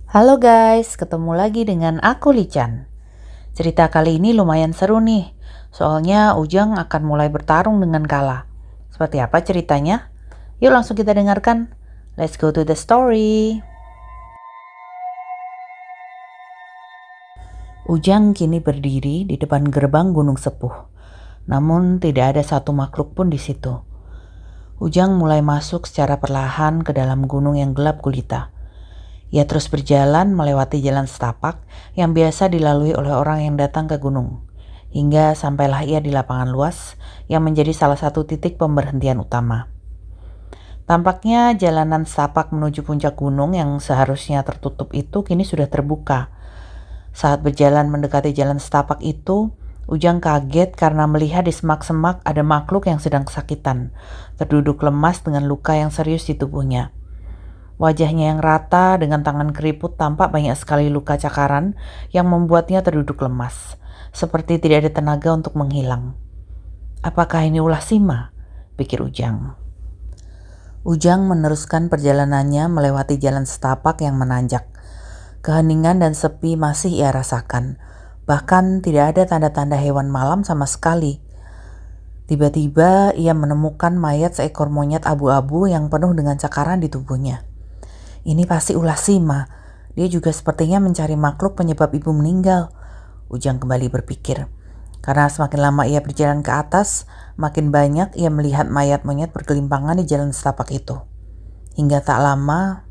Halo guys, ketemu lagi dengan aku Lican. Cerita kali ini lumayan seru nih, soalnya Ujang akan mulai bertarung dengan Kala. Seperti apa ceritanya? Yuk langsung kita dengarkan. Let's go to the story. Ujang kini berdiri di depan gerbang Gunung Sepuh. Namun tidak ada satu makhluk pun di situ. Ujang mulai masuk secara perlahan ke dalam gunung yang gelap gulita. Ia terus berjalan melewati jalan setapak yang biasa dilalui oleh orang yang datang ke gunung, hingga sampailah ia di lapangan luas yang menjadi salah satu titik pemberhentian utama. Tampaknya jalanan setapak menuju puncak gunung yang seharusnya tertutup itu kini sudah terbuka. Saat berjalan mendekati jalan setapak itu, Ujang kaget karena melihat di semak-semak ada makhluk yang sedang kesakitan, terduduk lemas dengan luka yang serius di tubuhnya. Wajahnya yang rata dengan tangan keriput tampak banyak sekali luka cakaran yang membuatnya terduduk lemas, seperti tidak ada tenaga untuk menghilang. Apakah ini ulah Sima? Pikir Ujang. Ujang meneruskan perjalanannya melewati jalan setapak yang menanjak. Keheningan dan sepi masih ia rasakan, bahkan tidak ada tanda-tanda hewan malam sama sekali. Tiba-tiba ia menemukan mayat seekor monyet abu-abu yang penuh dengan cakaran di tubuhnya. Ini pasti ulah Sima. Dia juga sepertinya mencari makhluk penyebab ibu meninggal. Ujang kembali berpikir. Karena semakin lama ia berjalan ke atas, makin banyak ia melihat mayat monyet bergelimpangan di jalan setapak itu. Hingga tak lama,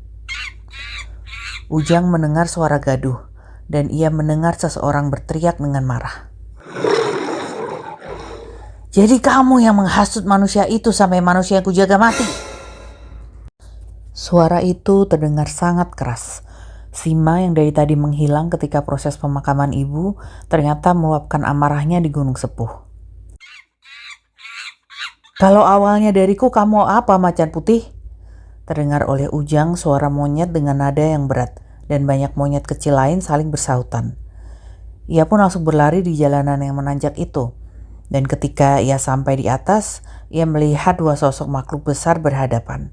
Ujang mendengar suara gaduh, dan ia mendengar seseorang berteriak dengan marah. Jadi kamu yang menghasut manusia itu sampai manusia yang kujaga mati? Suara itu terdengar sangat keras. Sima yang dari tadi menghilang ketika proses pemakaman ibu ternyata meluapkan amarahnya di Gunung Sepuh. Kalau awalnya dariku kamu apa macan putih? Terdengar oleh Ujang suara monyet dengan nada yang berat dan banyak monyet kecil lain saling bersahutan. Ia pun langsung berlari di jalanan yang menanjak itu. Dan ketika ia sampai di atas, ia melihat dua sosok makhluk besar berhadapan.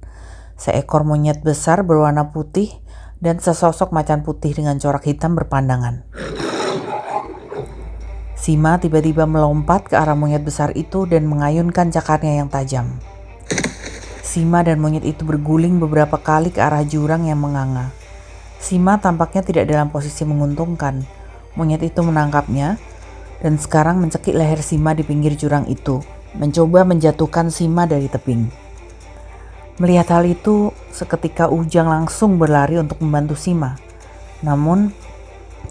Seekor monyet besar berwarna putih dan sesosok macan putih dengan corak hitam berpandangan. Sima tiba-tiba melompat ke arah monyet besar itu dan mengayunkan cakarnya yang tajam. Sima dan monyet itu berguling beberapa kali ke arah jurang yang menganga. Sima tampaknya tidak dalam posisi menguntungkan. Monyet itu menangkapnya dan sekarang mencekik leher Sima di pinggir jurang itu, mencoba menjatuhkan Sima dari tebing. Melihat hal itu, seketika Ujang langsung berlari untuk membantu Sima. Namun,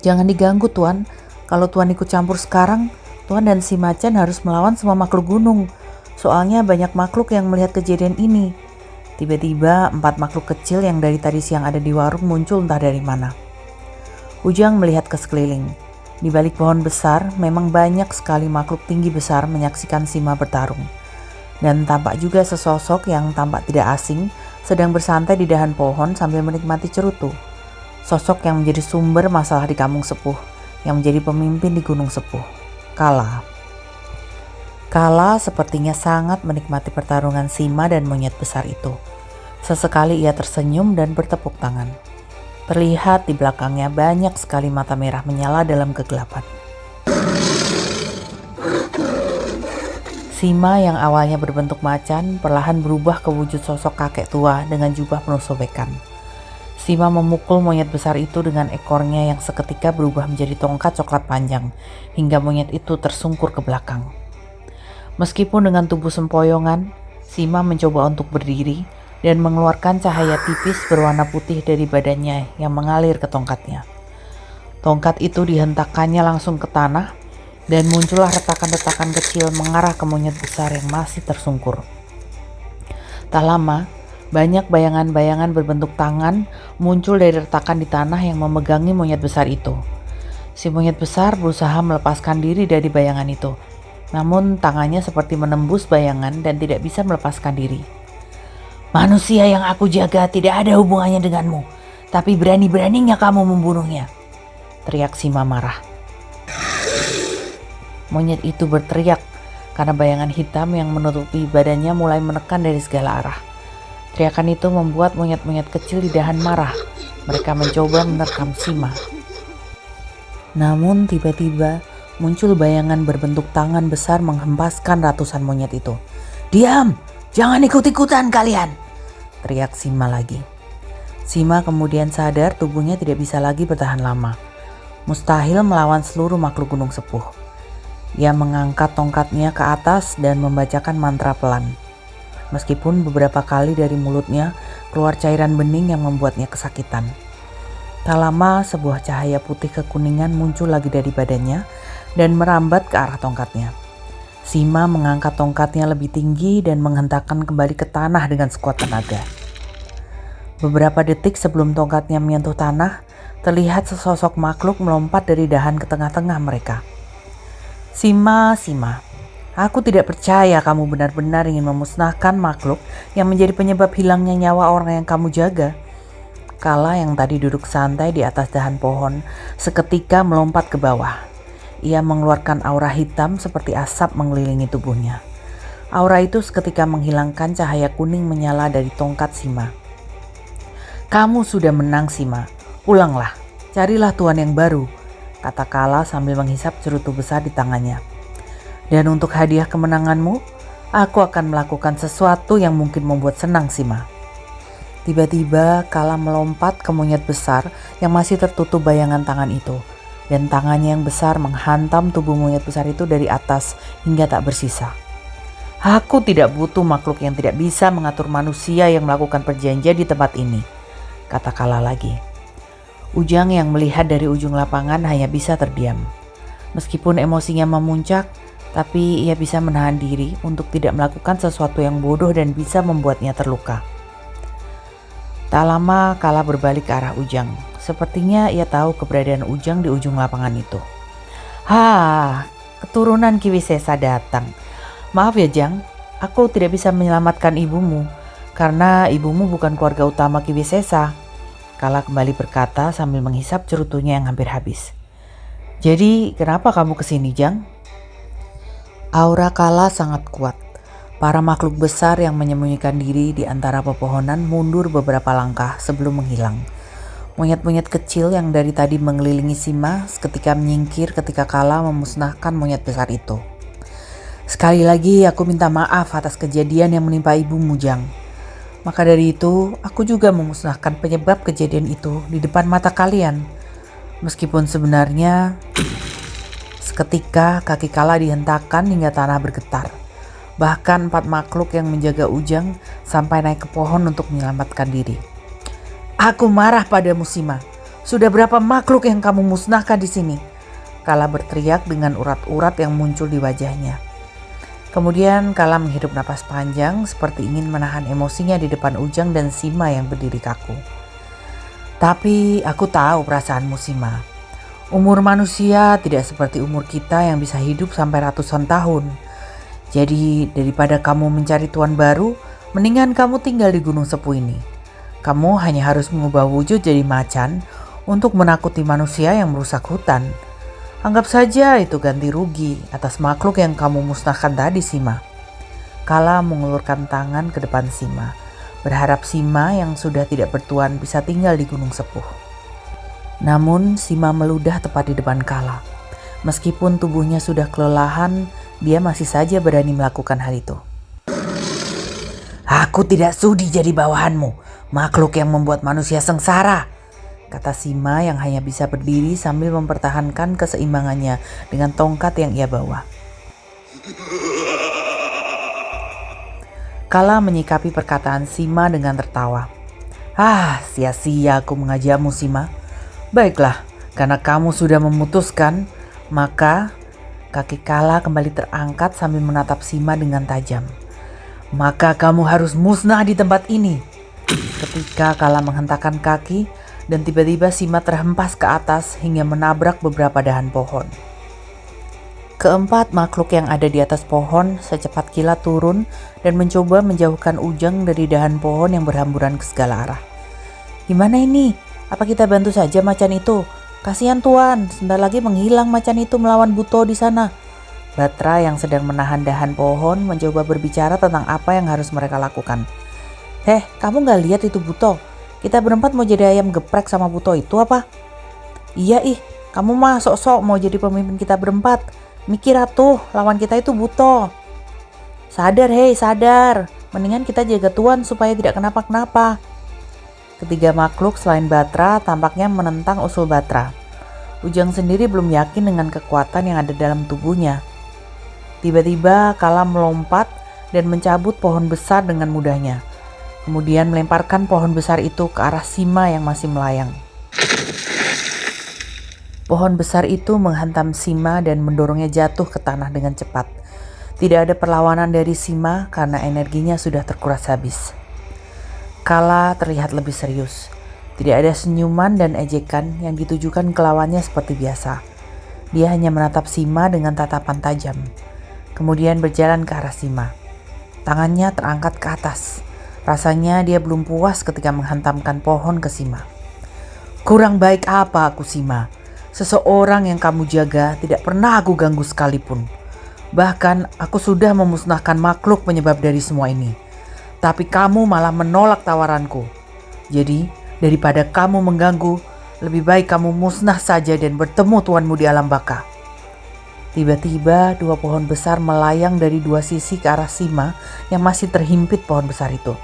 jangan diganggu Tuan. Kalau Tuan ikut campur sekarang, Tuan dan si macan harus melawan semua makhluk gunung. Soalnya banyak makhluk yang melihat kejadian ini. Tiba-tiba 4 makhluk kecil yang dari tadi siang ada di warung muncul entah dari mana. Ujang melihat ke sekeliling. Di balik pohon besar, memang banyak sekali makhluk tinggi besar menyaksikan Sima bertarung. Dan tampak juga sesosok yang tampak tidak asing sedang bersantai di dahan pohon sambil menikmati cerutu. Sosok yang menjadi sumber masalah di Kampung Sepuh, yang menjadi pemimpin di Gunung Sepuh, Kala. Kala sepertinya sangat menikmati pertarungan Sima dan monyet besar itu. Sesekali ia tersenyum dan bertepuk tangan. Terlihat di belakangnya banyak sekali mata merah menyala dalam kegelapan. Sima yang awalnya berbentuk macan perlahan berubah ke wujud sosok kakek tua dengan jubah penuh sobekan. Sima memukul monyet besar itu dengan ekornya yang seketika berubah menjadi tongkat coklat panjang hingga monyet itu tersungkur ke belakang. Meskipun dengan tubuh sempoyongan, Sima mencoba untuk berdiri dan mengeluarkan cahaya tipis berwarna putih dari badannya yang mengalir ke tongkatnya. Tongkat itu dihentakkannya langsung ke tanah dan muncullah retakan-retakan kecil mengarah ke monyet besar yang masih tersungkur. Tak lama, banyak bayangan-bayangan berbentuk tangan muncul dari retakan di tanah yang memegangi monyet besar itu. Si monyet besar berusaha melepaskan diri dari bayangan itu, namun tangannya seperti menembus bayangan dan tidak bisa melepaskan diri. Manusia yang aku jaga tidak ada hubungannya denganmu, tapi berani-beraninya kamu membunuhnya, teriak Sima marah. Monyet itu berteriak karena bayangan hitam yang menutupi badannya mulai menekan dari segala arah. Teriakan itu membuat monyet-monyet kecil di dahan marah Mereka mencoba menerkam Sima. Namun tiba-tiba muncul bayangan berbentuk tangan besar menghempaskan ratusan monyet itu. "Diam! Jangan ikut-ikutan kalian!" teriak Sima lagi. Sima kemudian sadar tubuhnya tidak bisa lagi bertahan lama. Mustahil melawan seluruh makhluk gunung sepuh. Ia mengangkat tongkatnya ke atas dan membacakan mantra pelan. Meskipun beberapa kali dari mulutnya keluar cairan bening yang membuatnya kesakitan. Tak lama sebuah cahaya putih kekuningan muncul lagi dari badannya dan merambat ke arah tongkatnya. Sima mengangkat tongkatnya lebih tinggi dan menghentakkan kembali ke tanah dengan sekuat tenaga. Beberapa detik sebelum tongkatnya menyentuh tanah, terlihat sesosok makhluk melompat dari dahan ke tengah-tengah mereka. "Sima, aku tidak percaya kamu benar-benar ingin memusnahkan makhluk yang menjadi penyebab hilangnya nyawa orang yang kamu jaga." Kala yang tadi duduk santai di atas dahan pohon seketika melompat ke bawah. Ia mengeluarkan aura hitam seperti asap mengelilingi tubuhnya. Aura itu seketika menghilangkan cahaya kuning menyala dari tongkat Sima. "Kamu sudah menang, Sima. Pulanglah, carilah tuan yang baru," kata Kala sambil menghisap cerutu besar di tangannya. "Dan untuk hadiah kemenanganmu, aku akan melakukan sesuatu yang mungkin membuat senang Sima." Tiba-tiba Kala melompat ke monyet besar yang masih tertutup bayangan tangan itu. Dan tangannya yang besar menghantam tubuh monyet besar itu dari atas hingga tak bersisa. "Aku tidak butuh makhluk yang tidak bisa mengatur manusia yang melakukan perjanjian di tempat ini," kata Kala lagi. Ujang yang melihat dari ujung lapangan hanya bisa terdiam. Meskipun emosinya memuncak, tapi ia bisa menahan diri untuk tidak melakukan sesuatu yang bodoh dan bisa membuatnya terluka. Tak lama Kala berbalik ke arah Ujang. Sepertinya ia tahu keberadaan Ujang di ujung lapangan itu. Keturunan Kiwisesa datang. Maaf ya Jang, aku tidak bisa menyelamatkan ibumu karena ibumu bukan keluarga utama Kiwisesa." Kala kembali berkata sambil menghisap cerutunya yang hampir habis. "Jadi kenapa kamu kesini Jang?" Aura Kala sangat kuat. Para makhluk besar yang menyembunyikan diri di antara pepohonan mundur beberapa langkah sebelum menghilang. Monyet-monyet kecil yang dari tadi mengelilingi Sima seketika menyingkir ketika Kala memusnahkan monyet besar itu. "Sekali lagi aku minta maaf atas kejadian yang menimpa ibumu Jang. Maka dari itu aku juga memusnahkan penyebab kejadian itu di depan mata kalian. Meskipun sebenarnya..." Seketika kaki Kala dihentakkan hingga tanah bergetar. Bahkan 4 makhluk yang menjaga Ujang sampai naik ke pohon untuk menyelamatkan diri. "Aku marah padamu Sima. Sudah berapa makhluk yang kamu musnahkan di sini?" Kala berteriak dengan urat-urat yang muncul di wajahnya. Kemudian Kala menghirup napas panjang seperti ingin menahan emosinya di depan Ujang dan Sima yang berdiri kaku. "Tapi aku tahu perasaanmu Sima. Umur manusia tidak seperti umur kita yang bisa hidup sampai ratusan tahun. Jadi daripada kamu mencari tuan baru, mendingan kamu tinggal di Gunung Sepuh ini. Kamu hanya harus mengubah wujud jadi macan untuk menakuti manusia yang merusak hutan. Anggap saja itu ganti rugi atas makhluk yang kamu musnahkan tadi Sima." Kala mengulurkan tangan ke depan Sima, berharap Sima yang sudah tidak bertuan bisa tinggal di Gunung Sepuh. Namun Sima meludah tepat di depan Kala. Meskipun tubuhnya sudah kelelahan, dia masih saja berani melakukan hal itu. "Aku tidak sudi jadi bawahanmu, makhluk yang membuat manusia sengsara," kata Sima yang hanya bisa berdiri sambil mempertahankan keseimbangannya dengan tongkat yang ia bawa. Kala menyikapi perkataan Sima dengan tertawa. Sia-sia aku mengajakmu Sima. Baiklah, karena kamu sudah memutuskan, maka..." Kaki Kala kembali terangkat sambil menatap Sima dengan tajam. "Maka kamu harus musnah di tempat ini." Ketika Kala menghentakkan kaki dan tiba-tiba Sima terhempas ke atas hingga menabrak beberapa dahan pohon. Keempat makhluk yang ada di atas pohon secepat kilat turun dan mencoba menjauhkan Ujang dari dahan pohon yang berhamburan ke segala arah. "Gimana ini? Apa kita bantu saja macan itu? Kasihan tuan, sebentar lagi menghilang macan itu melawan Buto di sana." Batra yang sedang menahan dahan pohon mencoba berbicara tentang apa yang harus mereka lakukan. "Kamu gak lihat itu Buto? Kita berempat mau jadi ayam geprek sama Buto itu apa? Iya ih, kamu mah sok-sok mau jadi pemimpin kita berempat. Mikir atuh, lawan kita itu Buto. Sadar hei, sadar. Mendingan kita jaga tuan supaya tidak kenapa-kenapa. Ketiga makhluk selain Batra tampaknya menentang usul Batra. Ujang sendiri belum yakin dengan kekuatan yang ada dalam tubuhnya. Tiba-tiba Kala melompat dan mencabut pohon besar dengan mudahnya. Kemudian melemparkan pohon besar itu ke arah Sima yang masih melayang. Pohon besar itu menghantam Sima dan mendorongnya jatuh ke tanah dengan cepat. Tidak ada perlawanan dari Sima karena energinya sudah terkuras habis. Kala terlihat lebih serius. Tidak ada senyuman dan ejekan yang ditujukan ke lawannya seperti biasa. Dia hanya menatap Sima dengan tatapan tajam. Kemudian berjalan ke arah Sima. Tangannya terangkat ke atas. Rasanya dia belum puas ketika menghantamkan pohon ke Sima. Kurang baik apa aku Sima? Seseorang yang kamu jaga tidak pernah aku ganggu sekalipun. Bahkan aku sudah memusnahkan makhluk penyebab dari semua ini. Tapi kamu malah menolak tawaranku. Jadi daripada kamu mengganggu, lebih baik kamu musnah saja dan bertemu tuanmu di alam baka. Tiba-tiba dua pohon besar melayang dari dua sisi ke arah Sima yang masih terhimpit pohon besar itu.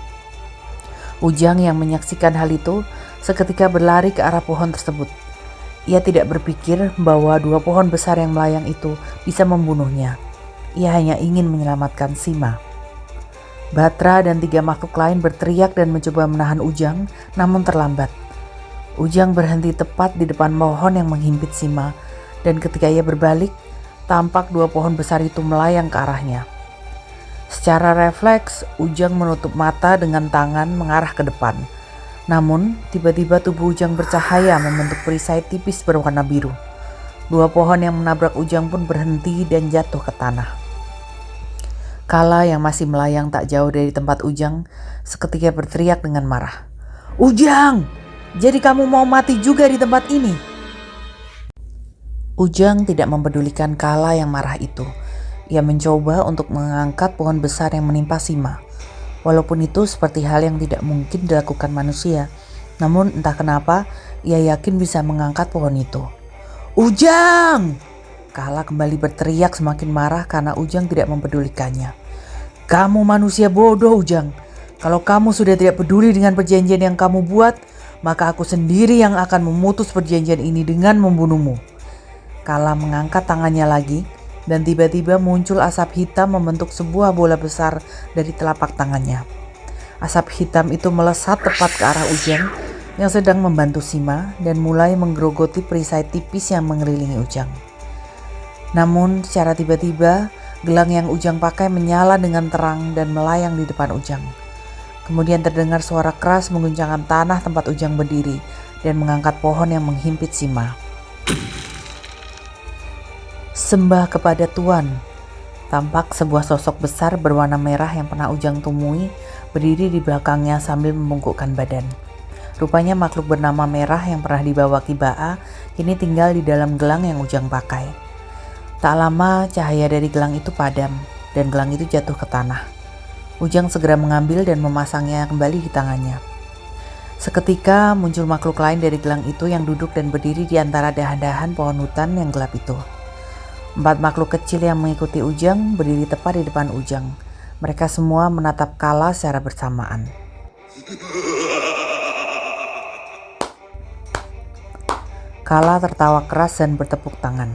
Ujang yang menyaksikan hal itu seketika berlari ke arah pohon tersebut. Ia tidak berpikir bahwa dua pohon besar yang melayang itu bisa membunuhnya. Ia hanya ingin menyelamatkan Sima. Batra dan tiga makhluk lain berteriak dan mencoba menahan Ujang, namun terlambat. Ujang berhenti tepat di depan pohon yang menghimpit Sima, dan ketika ia berbalik, tampak dua pohon besar itu melayang ke arahnya. Secara refleks, Ujang menutup mata dengan tangan mengarah ke depan. Namun, tiba-tiba tubuh Ujang bercahaya membentuk perisai tipis berwarna biru. Dua pohon yang menabrak Ujang pun berhenti dan jatuh ke tanah. Kala yang masih melayang tak jauh dari tempat Ujang, seketika berteriak dengan marah. Ujang! Jadi kamu mau mati juga di tempat ini? Ujang tidak mempedulikan Kala yang marah itu. Ia mencoba untuk mengangkat pohon besar yang menimpa Sima. Walaupun itu seperti hal yang tidak mungkin dilakukan manusia, namun entah kenapa ia yakin bisa mengangkat pohon itu. Ujang! Kala kembali berteriak semakin marah karena Ujang tidak mempedulikannya. Kamu manusia bodoh Ujang. Kalau kamu sudah tidak peduli dengan perjanjian yang kamu buat, maka aku sendiri yang akan memutus perjanjian ini dengan membunuhmu. Kala mengangkat tangannya lagi. Dan tiba-tiba muncul asap hitam membentuk sebuah bola besar dari telapak tangannya. Asap hitam itu melesat tepat ke arah Ujang yang sedang membantu Sima dan mulai menggerogoti perisai tipis yang mengelilingi Ujang. Namun secara tiba-tiba gelang yang Ujang pakai menyala dengan terang dan melayang di depan Ujang. Kemudian terdengar suara keras mengguncangkan tanah tempat Ujang berdiri dan mengangkat pohon yang menghimpit Sima. Sembah kepada Tuan. Tampak sebuah sosok besar berwarna merah yang pernah Ujang temui berdiri di belakangnya sambil membungkukkan badan. Rupanya makhluk bernama Merah yang pernah dibawa Ki Baa kini tinggal di dalam gelang yang Ujang pakai. Tak lama cahaya dari gelang itu padam dan gelang itu jatuh ke tanah. Ujang segera mengambil dan memasangnya kembali di tangannya. Seketika muncul makhluk lain dari gelang itu yang duduk dan berdiri di antara dahan-dahan pohon hutan yang gelap itu. 4 makhluk kecil yang mengikuti Ujang berdiri tepat di depan Ujang. Mereka semua menatap Kala secara bersamaan. Kala tertawa keras dan bertepuk tangan.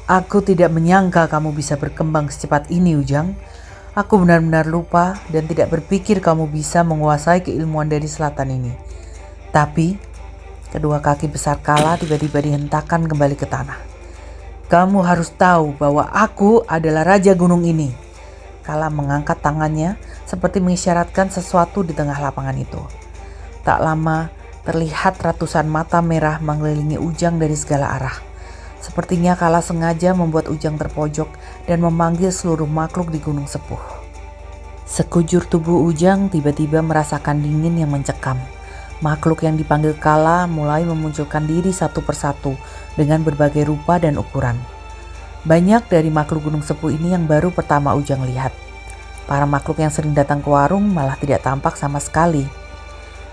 Aku tidak menyangka kamu bisa berkembang secepat ini Ujang. Aku benar-benar lupa dan tidak berpikir kamu bisa menguasai keilmuan dari selatan ini. Tapi, kedua kaki besar Kala tiba-tiba dihentakkan kembali ke tanah. Kamu harus tahu bahwa aku adalah Raja Gunung ini. Kala mengangkat tangannya seperti mengisyaratkan sesuatu di tengah lapangan itu. Tak lama terlihat ratusan mata merah mengelilingi Ujang dari segala arah. Sepertinya Kala sengaja membuat Ujang terpojok dan memanggil seluruh makhluk di Gunung Sepuh. Sekujur tubuh Ujang tiba-tiba merasakan dingin yang mencekam. Makhluk yang dipanggil Kala mulai memunculkan diri satu persatu dengan berbagai rupa dan ukuran. Banyak dari makhluk Gunung Sepuh ini yang baru pertama Ujang lihat. Para makhluk yang sering datang ke warung malah tidak tampak sama sekali.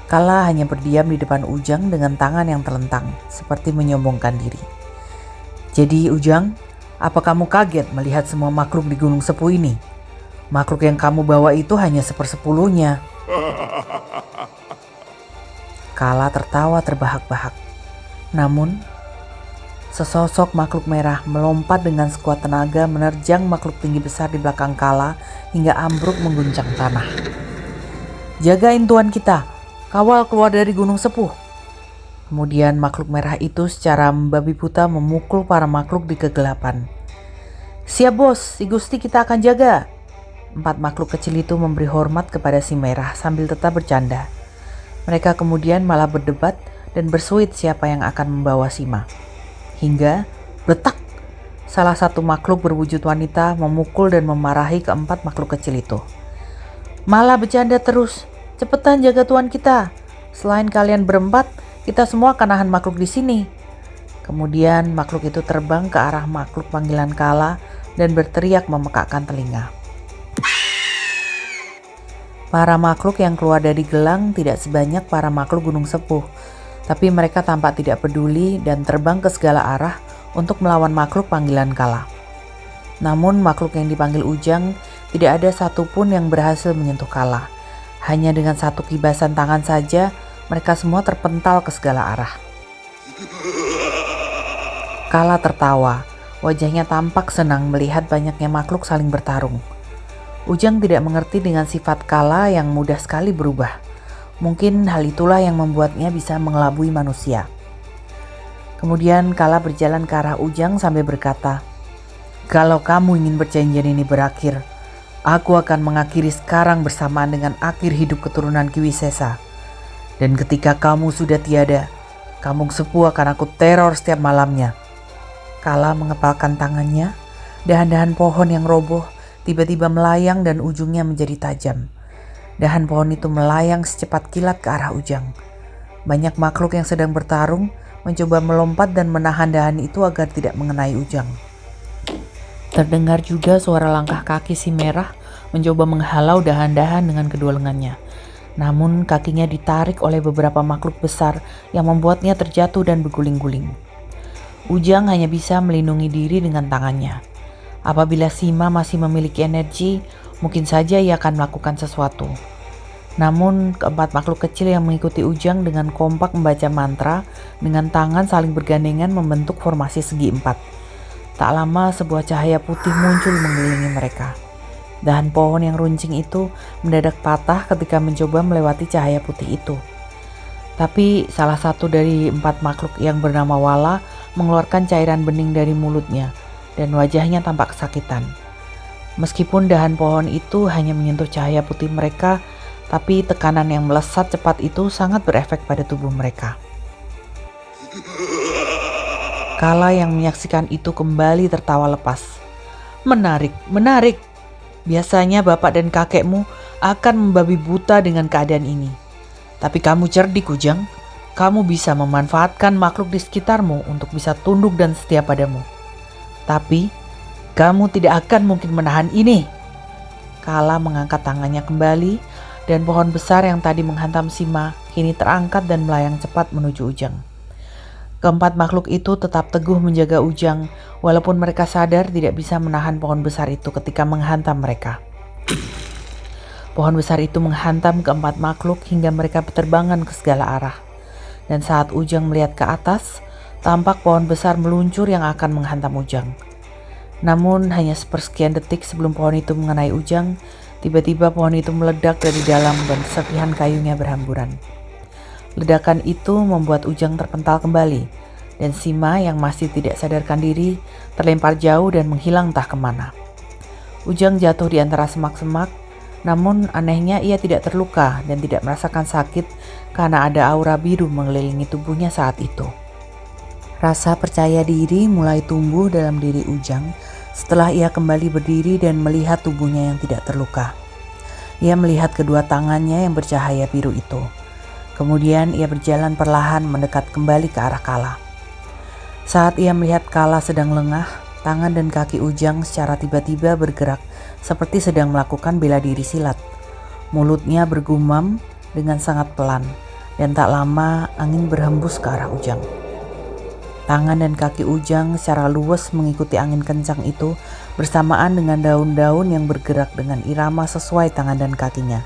Kala hanya berdiam di depan Ujang dengan tangan yang terlentang, seperti menyombongkan diri. Jadi Ujang, apa kamu kaget melihat semua makhluk di Gunung Sepuh ini? Makhluk yang kamu bawa itu hanya 1/10-nya. Kala tertawa terbahak-bahak. Namun, sesosok makhluk merah melompat dengan sekuat tenaga menerjang makhluk tinggi besar di belakang Kala hingga ambruk mengguncang tanah. Jagain tuan kita, kawal keluar dari Gunung Sepuh. Kemudian makhluk merah itu secara membabi buta memukul para makhluk di kegelapan. Siap bos, si Gusti kita akan jaga. 4 makhluk kecil itu memberi hormat kepada si merah sambil tetap bercanda. Mereka kemudian malah berdebat dan bersuit siapa yang akan membawa Sima. Hingga, bletak, salah satu makhluk berwujud wanita memukul dan memarahi ke-4 makhluk kecil itu. Malah bercanda terus, cepetan jaga tuan kita. Selain kalian berempat, kita semua akan nahan makhluk di sini. Kemudian makhluk itu terbang ke arah makhluk panggilan Kala dan berteriak memekakkan telinga. Para makhluk yang keluar dari gelang tidak sebanyak para makhluk Gunung Sepuh, tapi mereka tampak tidak peduli dan terbang ke segala arah untuk melawan makhluk panggilan Kala. Namun makhluk yang dipanggil Ujang tidak ada satupun yang berhasil menyentuh Kala. Hanya dengan satu kibasan tangan saja, mereka semua terpental ke segala arah. Kala tertawa, wajahnya tampak senang melihat banyaknya makhluk saling bertarung. Ujang tidak mengerti dengan sifat Kala yang mudah sekali berubah. Mungkin hal itulah yang membuatnya bisa mengelabui manusia. Kemudian Kala berjalan ke arah Ujang sambil berkata, "Kalau kamu ingin perjanjian ini berakhir, aku akan mengakhiri sekarang bersamaan dengan akhir hidup keturunan Kiwisesa. Dan ketika kamu sudah tiada, Kampung Sepuh akan aku teror setiap malamnya." Kala mengepalkan tangannya, dahan-dahan pohon yang roboh tiba-tiba melayang dan ujungnya menjadi tajam. Dahan pohon itu melayang secepat kilat ke arah Ujang. Banyak makhluk yang sedang bertarung mencoba melompat dan menahan dahan itu agar tidak mengenai Ujang. Terdengar juga suara langkah kaki si merah mencoba menghalau dahan-dahan dengan kedua lengannya. Namun kakinya ditarik oleh beberapa makhluk besar yang membuatnya terjatuh dan berguling-guling. Ujang hanya bisa melindungi diri dengan tangannya. Apabila Sima masih memiliki energi, mungkin saja ia akan melakukan sesuatu. Namun ke-4 makhluk kecil yang mengikuti Ujang dengan kompak membaca mantra dengan tangan saling bergandengan membentuk formasi segi 4. Tak lama sebuah cahaya putih muncul mengelilingi mereka. Dahan pohon yang runcing itu mendadak patah ketika mencoba melewati cahaya putih itu. Tapi salah satu dari 4 makhluk yang bernama Wala mengeluarkan cairan bening dari mulutnya dan wajahnya tampak kesakitan. Meskipun dahan pohon itu hanya menyentuh cahaya putih mereka, tapi tekanan yang melesat cepat itu sangat berefek pada tubuh mereka. Kala yang menyaksikan itu kembali tertawa lepas. Menarik, menarik. Biasanya bapak dan kakekmu akan membabi buta dengan keadaan ini. Tapi kamu cerdik, Ujang. Kamu bisa memanfaatkan makhluk di sekitarmu untuk bisa tunduk dan setia padamu. Tapi kamu tidak akan mungkin menahan ini. Kala mengangkat tangannya kembali dan pohon besar yang tadi menghantam Sima kini terangkat dan melayang cepat menuju Ujang. Ke-4 makhluk itu tetap teguh menjaga Ujang walaupun mereka sadar tidak bisa menahan pohon besar itu ketika menghantam mereka. Pohon besar itu menghantam ke-4 makhluk hingga mereka berterbangan ke segala arah. Dan saat Ujang melihat ke atas, tampak pohon besar meluncur yang akan menghantam Ujang. Namun hanya sepersekian detik sebelum pohon itu mengenai Ujang, tiba-tiba pohon itu meledak dari dalam dan serpihan kayunya berhamburan. Ledakan itu membuat Ujang terpental kembali, dan Sima yang masih tidak sadarkan diri terlempar jauh dan menghilang entah kemana. Ujang jatuh di antara semak-semak, namun anehnya ia tidak terluka dan tidak merasakan sakit karena ada aura biru mengelilingi tubuhnya saat itu. Rasa percaya diri mulai tumbuh dalam diri Ujang setelah ia kembali berdiri dan melihat tubuhnya yang tidak terluka. Ia melihat kedua tangannya yang bercahaya biru itu. Kemudian ia berjalan perlahan mendekat kembali ke arah Kala. Saat ia melihat Kala sedang lengah, tangan dan kaki Ujang secara tiba-tiba bergerak seperti sedang melakukan bela diri silat. Mulutnya bergumam dengan sangat pelan, dan tak lama angin berhembus ke arah Ujang. Tangan dan kaki Ujang secara luwes mengikuti angin kencang itu bersamaan dengan daun-daun yang bergerak dengan irama sesuai tangan dan kakinya.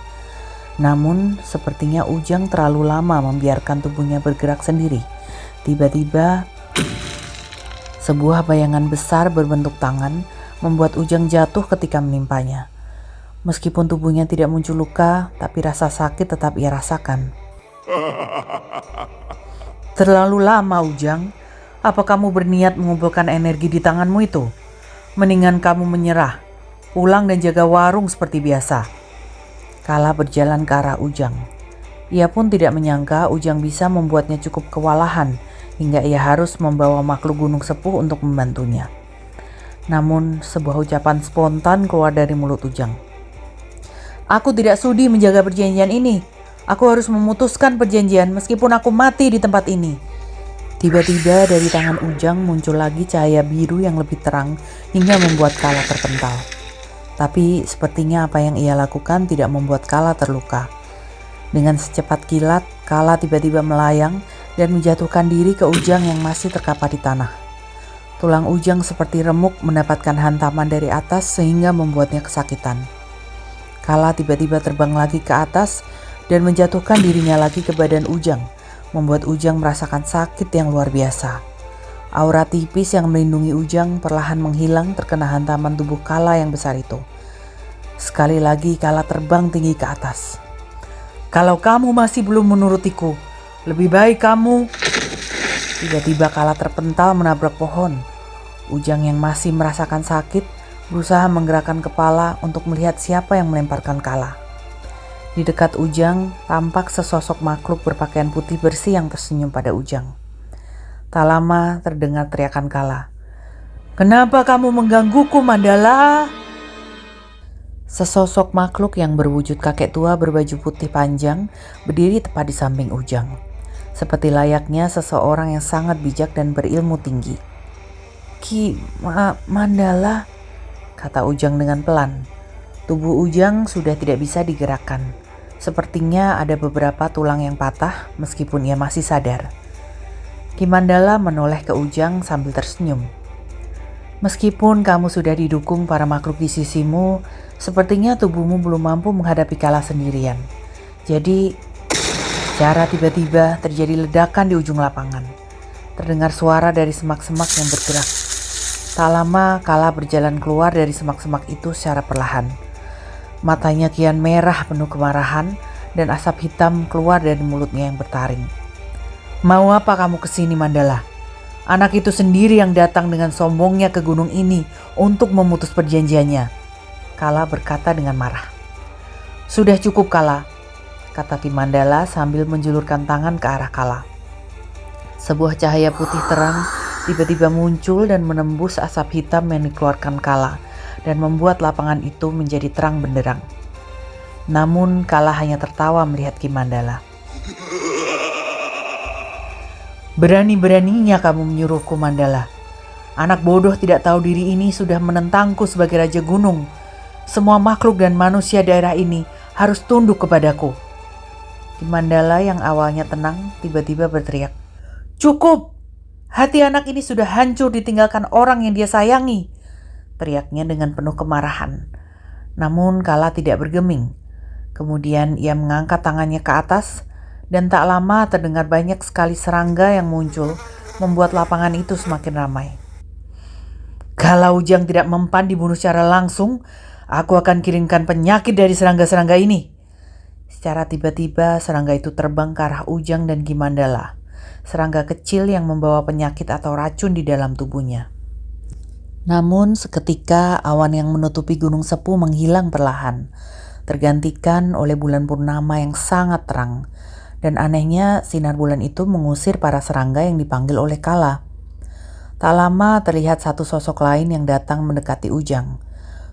Namun sepertinya Ujang terlalu lama membiarkan tubuhnya bergerak sendiri. Tiba-tiba sebuah bayangan besar berbentuk tangan membuat Ujang jatuh ketika menimpanya. Meskipun tubuhnya tidak muncul luka, tapi rasa sakit tetap ia rasakan. Terlalu lama, Ujang. Apa kamu berniat mengumpulkan energi di tanganmu itu? Mendingan kamu menyerah, pulang dan jaga warung seperti biasa. Kala berjalan ke arah Ujang. Ia pun tidak menyangka Ujang bisa membuatnya cukup kewalahan hingga ia harus membawa makhluk gunung sepuh untuk membantunya. Namun sebuah ucapan spontan keluar dari mulut Ujang. Aku tidak sudi menjaga perjanjian ini. Aku harus memutuskan perjanjian meskipun aku mati di tempat ini. Tiba-tiba dari tangan Ujang muncul lagi cahaya biru yang lebih terang hingga membuat Kala terpental. Tapi sepertinya apa yang ia lakukan tidak membuat Kala terluka. Dengan secepat kilat, Kala tiba-tiba melayang dan menjatuhkan diri ke Ujang yang masih terkapar di tanah. Tulang Ujang seperti remuk mendapatkan hantaman dari atas sehingga membuatnya kesakitan. Kala tiba-tiba terbang lagi ke atas dan menjatuhkan dirinya lagi ke badan Ujang, membuat Ujang merasakan sakit yang luar biasa. Aura tipis yang melindungi Ujang perlahan menghilang terkena hantaman tubuh Kala yang besar itu. Sekali lagi Kala terbang tinggi ke atas. Kalau kamu masih belum menurutiku, lebih baik kamu... Tiba-tiba Kala terpental menabrak pohon. Ujang yang masih merasakan sakit berusaha menggerakkan kepala untuk melihat siapa yang melemparkan Kala. Di dekat Ujang, tampak sesosok makhluk berpakaian putih bersih yang tersenyum pada Ujang. Tak lama terdengar teriakan Kala. Kenapa kamu menggangguku, Mandala? Sesosok makhluk yang berwujud kakek tua berbaju putih panjang berdiri tepat di samping Ujang. Seperti layaknya seseorang yang sangat bijak dan berilmu tinggi. Mandala, kata Ujang dengan pelan. Tubuh Ujang sudah tidak bisa digerakkan. Sepertinya ada beberapa tulang yang patah meskipun ia masih sadar. Ki Mandala menoleh ke Ujang sambil tersenyum. Meskipun kamu sudah didukung para makhluk di sisimu, sepertinya tubuhmu belum mampu menghadapi Kala sendirian. Jadi, secara tiba-tiba terjadi ledakan di ujung lapangan. Terdengar suara dari semak-semak yang bergerak. Tak lama Kala berjalan keluar dari semak-semak itu secara perlahan. Matanya kian merah penuh kemarahan dan asap hitam keluar dari mulutnya yang bertaring. Mau apa kamu kesini, Mandala? Anak itu sendiri yang datang dengan sombongnya ke gunung ini untuk memutus perjanjiannya. Kala berkata dengan marah. Sudah cukup, Kala, kata Ki Mandala sambil menjulurkan tangan ke arah Kala. Sebuah cahaya putih terang tiba-tiba muncul dan menembus asap hitam yang dikeluarkan Kala dan membuat lapangan itu menjadi terang benderang. Namun Kala hanya tertawa melihat Ki Mandala. Berani-beraninya kamu menyuruhku, Mandala. Anak bodoh tidak tahu diri ini sudah menentangku sebagai Raja Gunung. Semua makhluk dan manusia daerah ini harus tunduk kepadaku. Ki Mandala yang awalnya tenang tiba-tiba berteriak. Cukup! Hati anak ini sudah hancur ditinggalkan orang yang dia sayangi. Teriaknya dengan penuh kemarahan. Namun Kala tidak bergeming. Kemudian ia mengangkat tangannya ke atas dan tak lama terdengar banyak sekali serangga yang muncul membuat lapangan itu semakin ramai. Kalau Ujang tidak mempan dibunuh secara langsung, aku akan kirimkan penyakit dari serangga-serangga ini. Secara tiba-tiba serangga itu terbang ke arah Ujang dan Ki Mandala. Serangga kecil yang membawa penyakit atau racun di dalam tubuhnya. Namun seketika awan yang menutupi Gunung Sepuh menghilang perlahan, tergantikan oleh bulan purnama yang sangat terang. Dan anehnya sinar bulan itu mengusir para serangga yang dipanggil oleh Kala. Tak lama terlihat satu sosok lain yang datang mendekati Ujang.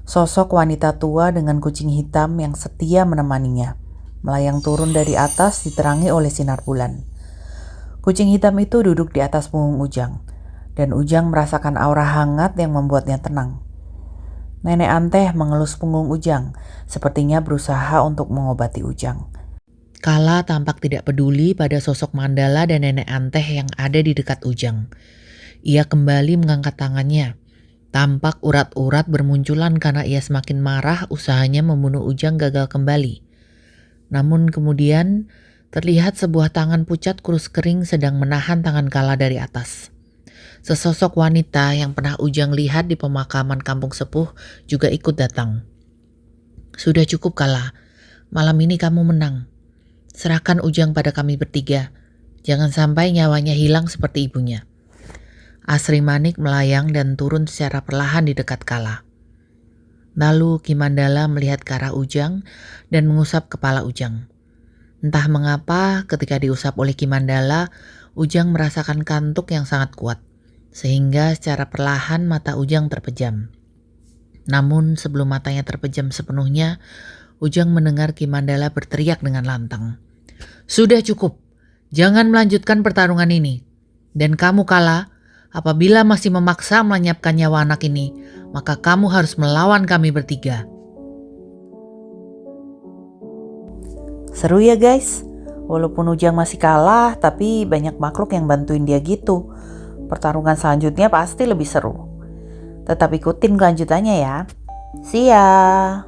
Sosok wanita tua dengan kucing hitam yang setia menemaninya, melayang turun dari atas diterangi oleh sinar bulan. Kucing hitam itu duduk di atas punggung Ujang. Dan Ujang merasakan aura hangat yang membuatnya tenang. Nenek Anteh mengelus punggung Ujang, sepertinya berusaha untuk mengobati Ujang. Kala tampak tidak peduli pada sosok Mandala dan nenek Anteh yang ada di dekat Ujang. Ia kembali mengangkat tangannya. Tampak urat-urat bermunculan karena ia semakin marah usahanya membunuh Ujang gagal kembali. Namun kemudian terlihat sebuah tangan pucat kurus kering sedang menahan tangan Kala dari atas. Sesosok wanita yang pernah Ujang lihat di pemakaman kampung sepuh juga ikut datang. "Sudah cukup Kala, malam ini kamu menang. Serahkan Ujang pada kami bertiga. Jangan sampai nyawanya hilang seperti ibunya." Asri Manik melayang dan turun secara perlahan di dekat Kala. Lalu Ki Mandala melihat ke arah Ujang dan mengusap kepala Ujang. Entah mengapa ketika diusap oleh Ki Mandala, Ujang merasakan kantuk yang sangat kuat, sehingga secara perlahan mata Ujang terpejam. Namun sebelum matanya terpejam sepenuhnya, Ujang mendengar Ki Mandala berteriak dengan lantang. "Sudah cukup, jangan melanjutkan pertarungan ini. Dan kamu Kala, apabila masih memaksa melenyapkan nyawa anak ini, maka kamu harus melawan kami bertiga." Seru ya guys, walaupun Ujang masih kalah, tapi banyak makhluk yang bantuin dia gitu. Pertarungan selanjutnya pasti lebih seru. Tetap ikutin kelanjutannya ya. See ya!